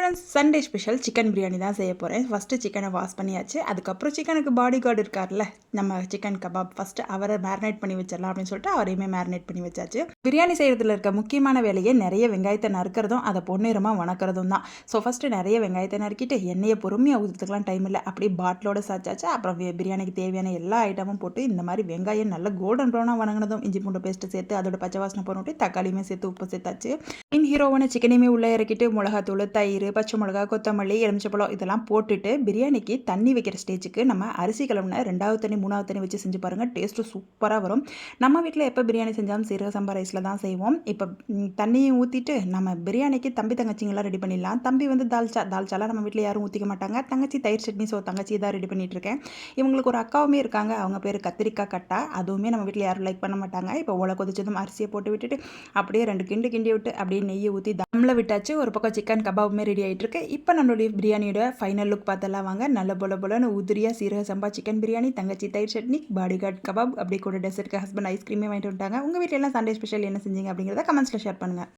Friends, Sunday special chicken biryani தான் செய்ய போகிறேன். ஃபஸ்ட்டு சிக்கனை வாஷ் பண்ணியாச்சு. அதுக்கப்புறம் சிக்கனுக்கு பாடி கார்டு இருக்கார்ல, நம்ம சிக்கன் கபாப், ஃபஸ்ட்டு அவரை மேரினேட் பண்ணி வச்சிடலாம் அப்படின்னு சொல்லிட்டு அவரையுமே மேரினேட் பண்ணி வச்சாச்சு. பிரியாணி செய்கிறதுல இருக்க முக்கியமான வேலையே நிறைய வெங்காயத்தை நறுக்கிறதும் அதை பொன்னிறமாக வணக்கிறதும் தான். ஸோ ஃபஸ்ட்டு நிறைய வெங்காயத்தை நறுக்கிட்டு எண்ணெயை பொறுமையாக ஊற்றுறதுக்குலாம் டைம் இல்லை, அப்படியே பாட்டிலோட சாச்சாச்சு. அப்புறம் பிரியாணிக்கு தேவையான எல்லா ஐட்டமும் போட்டு இந்த மாதிரி வெங்காயம் நல்லா கோல்டன் ப்ரௌனாக வணங்கினதும் இஞ்சி பூண்டு பேஸ்ட்டு சேர்த்து அதோட பச்சை வாசனை போட்டு தக்காளியுமே சேர்த்து உப்பு சேர்த்தாச்சு. மெயின் ஹீரோவான சிக்கனையுமே உள்ளே இறக்கிட்டு மிளகாத்தூள், தயிர், பச்சை மிளகா, கொத்தமல்லி, எலுமிச்சப்பழம் இதெல்லாம் போட்டுட்டு பிரியாணிக்கு தண்ணி வைக்கிற ஸ்டேஜுக்கு நம்ம அரிசி கலவுன 2வது தண்ணி 3வது தண்ணி வச்சு செஞ்சு பாருங்கள். டேஸ்ட்டு சூப்பராக வரும். நம்ம வீட்டில் எப்போ பிரியாணி செஞ்சாலும் சீரக சம்பா ரைஸில் தான் செய்வோம். இப்போ தண்ணியை ஊற்றிட்டு நம்ம பிரியாணிக்கு தம்பி தங்கச்சிங்களாம் ரெடி பண்ணிடலாம். தம்பி வந்து தால்ச்சாலாம் நம்ம வீட்டில் யாரும் ஊற்றிக்க மாட்டாங்க. தங்கச்சி தயிர் சட்னி, ஸோ தங்கச்சி தான் ரெடி பண்ணிகிட்ருக்கேன். இவங்களுக்கு ஒரு அக்காவுமே இருக்காங்க, அவங்க பேர் கத்திரிக்காய் கட்டா. அதுவுமே நம்ம வீட்டில் யாரும் லைக் பண்ண மாட்டாங்க. இப்போ ஒலை கொதிச்சதும் அரிசியை போட்டு விட்டுட்டு அப்படியே 2 கிண்டி விட்டு அப்படியே நெய்யை ஊற்றி தம்மில் விட்டாச்சு. ஒரு பக்கம் சிக்கன் கபாபுமே ரெடி ஆகிட்டுருக்கு. இப்போ நம்மளுடைய பிரியாணியோட ஃபைனல் லுக் பார்த்தெல்லாம் வாங்க. நல்ல போலன்னு உதிரியாக சீரக சம்பா சிக்கன் பிரியாணி, தங்கச்சி தயிர் சட்னி, பாடிகார்ட் கபாப், அப்படி கூட டெசர்ட்க்கு ஹஸ்பண்ட் ஐஸ்கிரீமே வாங்கிட்டு வந்துட்டாங்க. உங்கள் வீட்டில் எல்லாம் சண்டே ஸ்பெஷல் என்ன செஞ்சீங்க அப்படிங்கிறத கமெண்ட்ஸில் ஷேர் பண்ணுங்கள்.